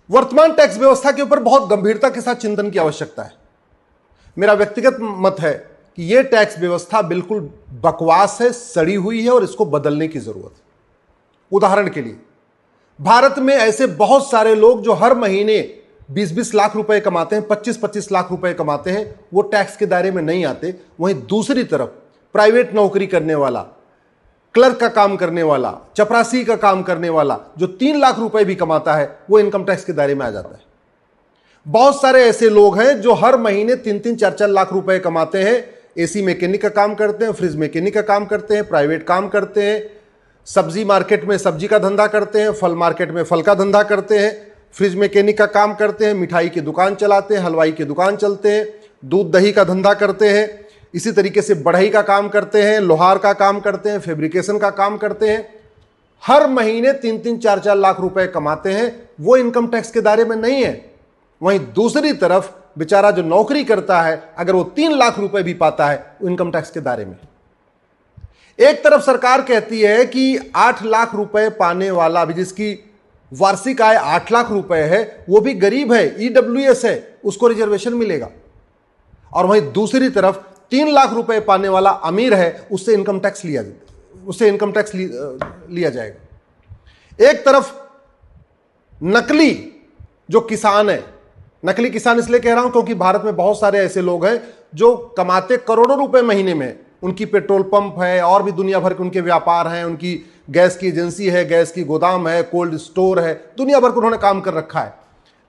वर्तमान टैक्स व्यवस्था के ऊपर बहुत गंभीरता के साथ चिंतन की आवश्यकता है। मेरा व्यक्तिगत मत है कि यह टैक्स व्यवस्था बिल्कुल बकवास है, सड़ी हुई है और इसको बदलने की जरूरत है। उदाहरण के लिए, भारत में ऐसे बहुत सारे लोग जो हर महीने 20-20 लाख रुपए कमाते हैं, 25-25 लाख रुपए कमाते हैं, वो टैक्स के दायरे में नहीं आते। वहीं दूसरी तरफ प्राइवेट नौकरी करने वाला, क्लर्क का काम करने वाला, चपरासी का काम करने वाला जो 3 लाख रुपए भी कमाता है, वो इनकम टैक्स के दायरे में आ जाता है। बहुत सारे ऐसे लोग हैं जो हर महीने 3-3, 4-4 लाख रुपए कमाते हैं, एसी मैकेनिक का काम करते हैं, फ्रिज मैकेनिक का काम करते हैं, प्राइवेट काम करते हैं, सब्जी मार्केट में सब्जी का धंधा करते हैं, फल मार्केट में फल का धंधा करते हैं, फ्रिज मैकेनिक का काम करते हैं, मिठाई की दुकान चलाते हैं, हलवाई की दुकान चलते हैं, दूध दही का धंधा करते हैं, इसी तरीके से बढ़ई का काम करते हैं, लोहार का काम करते हैं, फैब्रिकेशन का काम करते हैं। हर महीने 3-3, 4-4 लाख रुपए कमाते हैं, वो इनकम टैक्स के दायरे में नहीं है। वहीं दूसरी तरफ बेचारा जो नौकरी करता है, अगर वो 3 लाख रुपए भी पाता है, वो इनकम टैक्स के दायरे में। एक तरफ सरकार कहती है कि 8 लाख रुपए पाने वाला भी, जिसकी वार्षिक आय 8 लाख रुपए है, वो भी गरीब है, ईडब्ल्यूएस है, उसको रिजर्वेशन मिलेगा। और वहीं दूसरी तरफ 3 लाख रुपए पाने वाला अमीर है, उससे इनकम टैक्स लिया जाएगा। एक तरफ नकली जो किसान है, नकली किसान इसलिए कह रहा हूं क्योंकि भारत में बहुत सारे ऐसे लोग हैं जो कमाते करोड़ों रुपए महीने में, उनकी पेट्रोल पंप है और भी दुनिया भर के उनके व्यापार हैं, उनकी गैस की एजेंसी है, गैस की गोदाम है, कोल्ड स्टोर है, दुनिया भर को उन्होंने काम कर रखा है,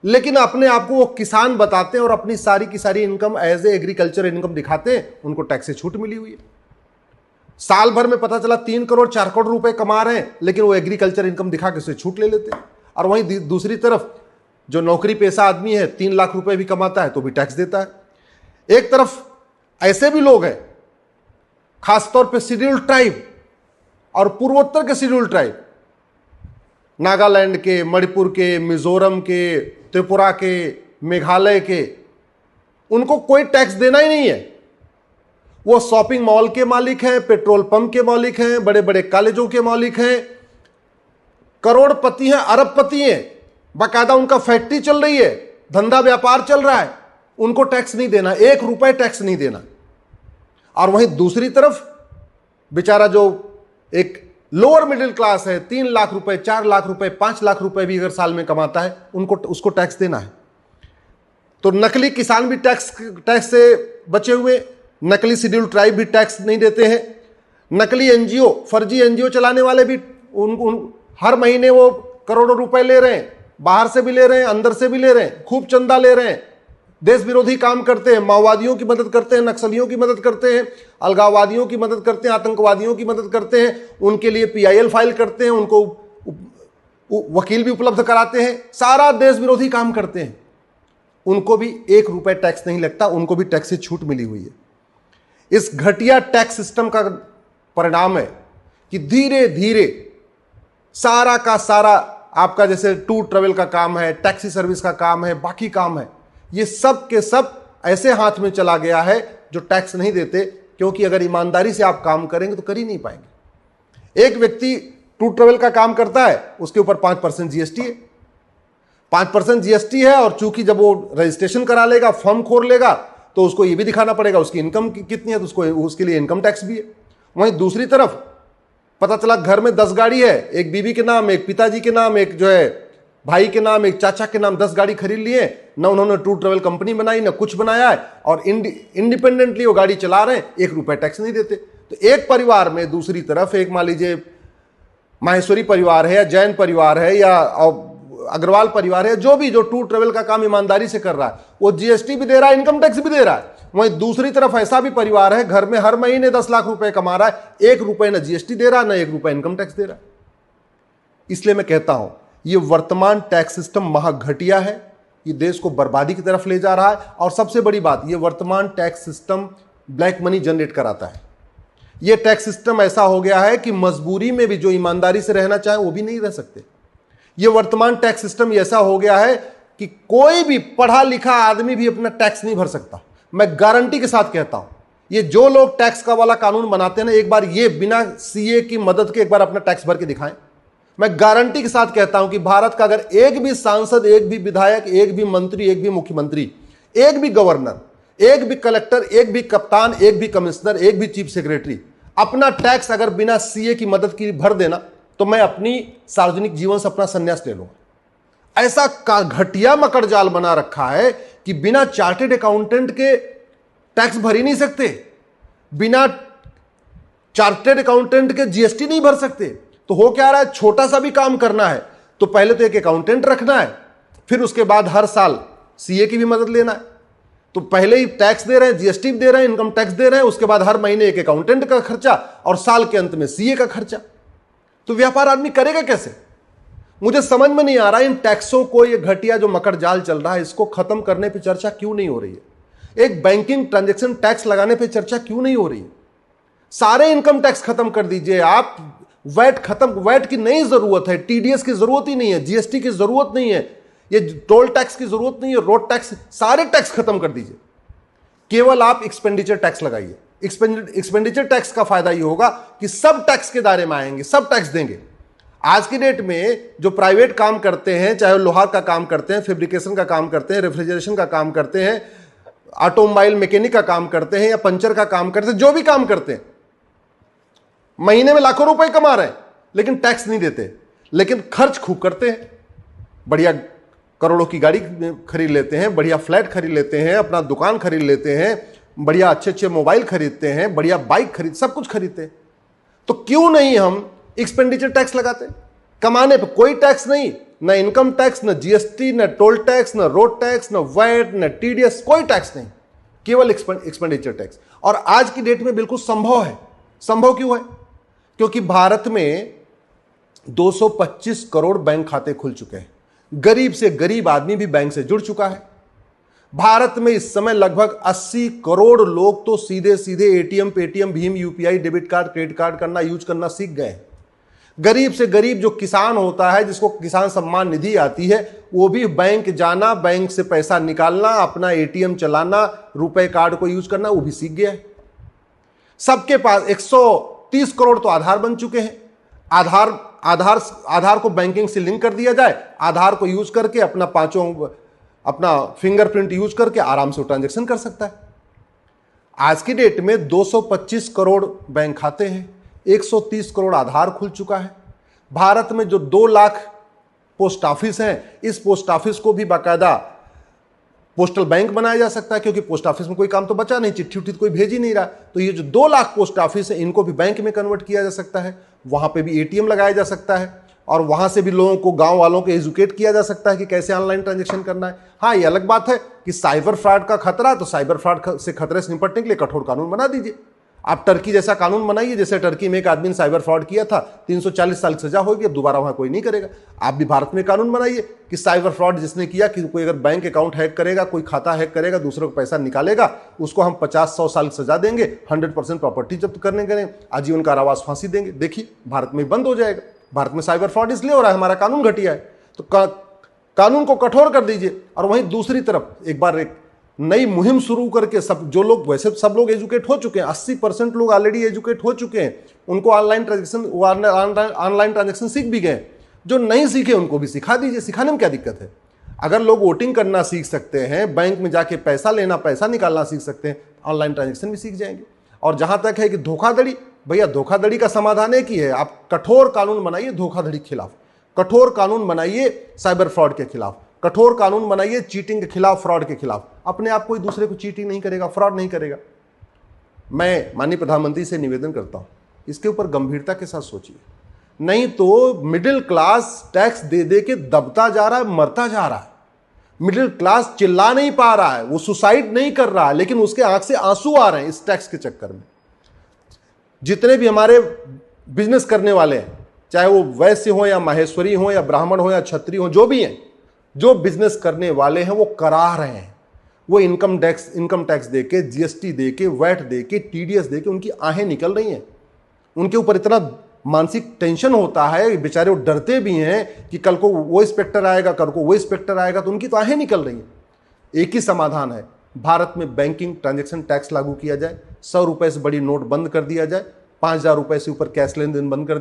लेकिन अपने आप को वो किसान बताते हैं और अपनी सारी की सारी income as a agriculture income दिखाते हैं। उनको टैक्स से छूट मिली हुई है। साल भर में पता चला 3 करोड़ 4 करोड़ रुपए कमा रहे हैं, लेकिन वो एग्रीकल्चर इनकम दिखा के उसे छूट ले लेते हैं। और वहीं दूसरी तरफ जो नौकरी पेशा आदमी है, 3 लाख रुपए भी कमाता है तो भी टैक्स देता है। एक तरफ ऐसे भी लोग हैं, खासतौर पे शेड्यूल्ड ट्राइब और पूर्वोत्तर के शेड्यूल्ड ट्राइब, नागालैंड के, मणिपुर के, मिजोरम के, त्रिपुरा के, मेघालय के, उनको कोई टैक्स देना ही नहीं है। वो शॉपिंग मॉल के मालिक हैं, पेट्रोल पंप के मालिक हैं, बड़े बड़े कॉलेजों के मालिक हैं, करोड़पति हैं, अरबपति हैं, बाकायदा उनका फैक्ट्री चल रही है, धंधा व्यापार चल रहा है, उनको टैक्स नहीं देना, 1 रुपए टैक्स नहीं देना। और वहीं दूसरी तरफ बेचारा जो एक लोअर मिडिल क्लास है, 3 लाख रुपए, 4 लाख रुपए, 5 लाख रुपए भी अगर साल में कमाता है, उसको टैक्स देना है। तो नकली किसान भी टैक्स से बचे हुए, नकली शेड्यूल ट्राइब भी टैक्स नहीं देते हैं, नकली एनजीओ, फर्जी एनजीओ चलाने वाले भी हर महीने वो करोड़ों रुपए ले रहे हैं, बाहर से भी ले रहे हैं, अंदर से भी ले रहे हैं, खूब चंदा ले रहे हैं, देश विरोधी काम करते हैं, माओवादियों की मदद करते हैं, नक्सलियों की मदद करते हैं, अलगाववादियों की मदद करते हैं, आतंकवादियों की मदद करते हैं, उनके लिए पीआईएल फाइल करते हैं, उनको वकील भी उपलब्ध कराते हैं, सारा देश विरोधी काम करते हैं। उनको भी 1 रुपए टैक्स नहीं लगता, उनको भी टैक्स से छूट मिली हुई है। इस घटिया टैक्स सिस्टम का परिणाम है कि धीरे धीरे सारा का सारा आपका, जैसे टूर ट्रेवल का काम है, टैक्सी सर्विस का काम है, बाकी काम है, ये सब के सब ऐसे हाथ में चला गया है जो टैक्स नहीं देते, क्योंकि अगर ईमानदारी से आप काम करेंगे तो कर ही नहीं पाएंगे। एक व्यक्ति टूर ट्रेवल का काम करता है, उसके ऊपर 5% जीएसटी है, 5% जीएसटी है, और चूंकि जब वो रजिस्ट्रेशन करा लेगा, फॉर्म खोल लेगा, तो उसको ये भी दिखाना पड़ेगा उसकी इनकम कितनी है, तो उसके लिए इनकम टैक्स भी है। वहीं दूसरी तरफ पता चला घर में 10 गाड़ी है, एक बीवी के नाम, एक पिताजी के नाम, एक जो है भाई के नाम, एक चाचा के नाम, 10 गाड़ी खरीद लिए, ना उन्होंने टूर ट्रेवल कंपनी बनाई, ना कुछ बनाया है, और इंडिपेंडेंटली वो गाड़ी चला रहे हैं, 1 रुपए टैक्स नहीं देते। तो एक परिवार में दूसरी तरफ एक मान लीजिए माहेश्वरी परिवार है, या जैन परिवार है, या अग्रवाल परिवार है, जो टूर ट्रेवल का काम ईमानदारी से कर रहा है, वो जीएसटी भी दे रहा है, इनकम टैक्स भी दे रहा है। वहीं दूसरी तरफ ऐसा भी परिवार है, घर में हर महीने 10 लाख रुपए कमा रहा है, 1 रुपए ना जीएसटी दे रहा है, ना 1 रुपए इनकम टैक्स दे रहा है। इसलिए मैं कहता हूं, ये वर्तमान टैक्स सिस्टम महाघटिया है, ये देश को बर्बादी की तरफ ले जा रहा है। और सबसे बड़ी बात, ये वर्तमान tax system black money generate कराता है। ये टैक्स सिस्टम ऐसा हो गया है कि मजबूरी में भी जो ईमानदारी से रहना चाहे वो भी नहीं रह सकते। ये वर्तमान टैक्स सिस्टम ऐसा हो गया है कि कोई भी पढ़ा लिखा आदमी भी अपना टैक्स नहीं भर सकता। मैं गारंटी के साथ कहता हूं, ये जो लोग टैक्स का वाला कानून बनाते हैं ना, एक बार ये बिना सीए की मदद के एक बार अपना टैक्स भर के दिखाएं, मैं गारंटी के साथ कहता हूं कि भारत का अगर एक भी सांसद, एक भी विधायक, एक भी मंत्री, एक भी मुख्यमंत्री, एक भी गवर्नर, एक भी कलेक्टर, एक भी कप्तान, एक भी कमिश्नर, एक भी चीफ सेक्रेटरी अपना टैक्स अगर बिना सीए की मदद की भर देना, तो मैं अपनी सार्वजनिक जीवन से अपना संन्यास ले लूंगा। ऐसा घटिया मकड़जाल बना रखा है कि बिना चार्टेड अकाउंटेंट के टैक्स भर ही नहीं सकते, बिना चार्टेड अकाउंटेंट के जीएसटी नहीं भर सकते। तो हो क्या रहा है, छोटा सा भी काम करना है तो पहले तो एक अकाउंटेंट रखना है, फिर उसके बाद हर साल सीए की भी मदद लेना है। तो पहले ही टैक्स दे रहे हैं, जीएसटी दे रहे हैं, इनकम टैक्स दे रहे हैं, उसके बाद हर महीने एक अकाउंटेंट का खर्चा और साल के अंत में सीए का खर्चा। तो व्यापार आदमी करेगा कैसे? मुझे समझ में नहीं आ रहा इन टैक्सों को, ये घटिया जो मकर जाल चल रहा है, इसको खत्म करने पर चर्चा क्यों नहीं हो रही है? एक बैंकिंग ट्रांजेक्शन टैक्स लगाने पर चर्चा क्यों नहीं हो रही है? सारे इनकम टैक्स खत्म कर दीजिए आप, वैट खत्म, वैट की नहीं जरूरत है, टीडीएस की जरूरत ही नहीं है, जीएसटी की जरूरत नहीं है, ये टोल टैक्स की जरूरत नहीं है, रोड टैक्स, सारे टैक्स खत्म कर दीजिए। केवल आप एक्सपेंडिचर टैक्स लगाइए। एक्सपेंडिचर टैक्स का फायदा ये होगा कि सब टैक्स के दायरे में आएंगे, सब टैक्स देंगे। आज की डेट में जो प्राइवेट काम करते हैं, चाहे लोहार का काम करते हैं, फैब्रिकेशन का काम करते हैं, रेफ्रिजरेशन का काम करते हैं, ऑटोमोबाइल मैकेनिक का काम करते हैं या पंचर का काम करते हैं, जो भी काम करते हैं, महीने में लाखों रुपए कमा रहे हैं लेकिन टैक्स नहीं देते, लेकिन खर्च खूब करते हैं। बढ़िया करोड़ों की गाड़ी खरीद लेते हैं, बढ़िया फ्लैट खरीद लेते हैं, अपना दुकान खरीद लेते हैं, बढ़िया अच्छे अच्छे मोबाइल खरीदते हैं, बढ़िया बाइक सब कुछ खरीदते हैं। तो क्यों नहीं हम एक्सपेंडिचर टैक्स लगाते? कमाने पर कोई टैक्स नहीं, न इनकम टैक्स, न जीएसटी, न टोल टैक्स, न रोड टैक्स, न वैट, न टीडीएस, कोई टैक्स नहीं, केवल एक्सपेंडिचर टैक्स। और आज की डेट में बिल्कुल संभव है। संभव क्यों है? क्योंकि भारत में 225 करोड़ बैंक खाते खुल चुके हैं। गरीब से गरीब आदमी भी बैंक से जुड़ चुका है। भारत में इस समय लगभग 80 करोड़ लोग तो सीधे सीधे ATM, Paytm, Bhim, UPI, debit card, credit card करना, यूज करना सीख गए हैं। गरीब से गरीब जो किसान होता है, जिसको किसान सम्मान निधि आती है, वो भी बैंक जाना, बैंक से पैसा निकालना, अपना एटीएम चलाना, रुपए कार्ड को यूज करना, वो भी सीख गया है। सबके पास 130 करोड़ तो आधार बन चुके हैं। आधार को बैंकिंग से लिंक कर दिया जाए, आधार को यूज करके अपना फिंगरप्रिंट यूज करके आराम से ट्रांजैक्शन कर सकता है। आज की डेट में 225 करोड़ बैंक खाते हैं, 130 करोड़ आधार खुल चुका है। भारत में जो 2 लाख पोस्ट ऑफिस हैं, इस पोस्ट ऑफिस को भी बाकायदा पोस्टल बैंक बनाया जा सकता है, क्योंकि पोस्ट ऑफिस में कोई काम तो बचा नहीं, चिट्ठी उट्ठी कोई भेज ही नहीं रहा। तो ये जो 2 लाख पोस्ट ऑफिस है, इनको भी बैंक में कन्वर्ट किया जा सकता है, वहां पे भी एटीएम लगाया जा सकता है, और वहां से भी लोगों को, गांव वालों को एजुकेट किया जा सकता है कि कैसे ऑनलाइन ट्रांजैक्शन करना है। हाँ, ये अलग बात है कि साइबर फ्रॉड का खतरा, तो साइबर फ्रॉड से खतरे से निपटने के लिए कठोर कानून बना दीजिए। आप टर्की जैसा कानून बनाइए, जैसे टर्की में एक आदमी ने साइबर फ्रॉड किया था, 340 साल की सजा होगी, अब दोबारा वहां कोई नहीं करेगा। आप भी भारत में कानून बनाइए कि साइबर फ्रॉड जिसने किया, कि कोई अगर बैंक अकाउंट हैक करेगा, कोई खाता हैक करेगा, दूसरों को पैसा निकालेगा, उसको हम 50-100 साल की सजा देंगे, 100% प्रॉपर्टी जब्त करने करें, आजीवन कारावास, फांसी देंगे। देखिए, भारत में बंद हो जाएगा। भारत में साइबर फ्रॉड इसलिए हो रहा है, हमारा कानून घटिया है। तो कानून को कठोर कर दीजिए। और वहीं दूसरी तरफ एक बार एक नई मुहिम शुरू करके, सब जो लोग, वैसे सब लोग एजुकेट हो चुके हैं, 80% लोग ऑलरेडी एजुकेट हो चुके हैं, उनको ऑनलाइन ट्रांजैक्शन सीख भी गए। जो नहीं सीखे उनको भी सिखा दीजिए, सिखाने में क्या दिक्कत है? अगर लोग वोटिंग करना सीख सकते हैं, बैंक में जाके पैसा लेना, पैसा निकालना सीख सकते हैं, ऑनलाइन ट्रांजैक्शन भी सीख जाएंगे। और जहां तक है कि धोखाधड़ी, भैया धोखाधड़ी का समाधान एक ही है, आप कठोर कानून बनाइए धोखाधड़ी के खिलाफ, कठोर कानून बनाइए साइबर फ्रॉड के खिलाफ, कठोर कानून बनाइए चीटिंग के खिलाफ, फ्रॉड के खिलाफ। अपने आप कोई दूसरे को चीटिंग नहीं करेगा, फ्रॉड नहीं करेगा। मैं माननीय प्रधानमंत्री से निवेदन करता हूं, इसके ऊपर गंभीरता के साथ सोचिए, नहीं तो मिडिल क्लास टैक्स दे दे के दबता जा रहा है, मरता जा रहा है। मिडिल क्लास चिल्ला नहीं पा रहा है, वो सुसाइड नहीं कर रहा है, लेकिन उसके आंख से आंसू आ रहे हैं इस टैक्स के चक्कर में। जितने भी हमारे बिजनेस करने वाले हैं, चाहे वो वैश्य हो या माहेश्वरी हो या ब्राह्मण हो या क्षत्रिय हो, जो भी हैं, जो बिजनेस करने वाले हैं, वो करा रहे हैं। वो इनकम टैक्स देके, जीएसटी देके, वैट देके, टीडीएस देके उनकी आहें निकल रही हैं। उनके ऊपर इतना मानसिक टेंशन होता है, बेचारे वो डरते भी हैं कि कल को वो इंस्पेक्टर आएगा, कल को वो इंस्पेक्टर आएगा, तो उनकी तो आहें निकल रही हैं। एक ही समाधान है, भारत में बैंकिंग ट्रांजैक्शन टैक्स लागू किया जाए, 100 रुपए से बड़ी नोट बंद कर दिया जाए, 5000 रुपए से ऊपर कैश लेन देन बंद कर दिया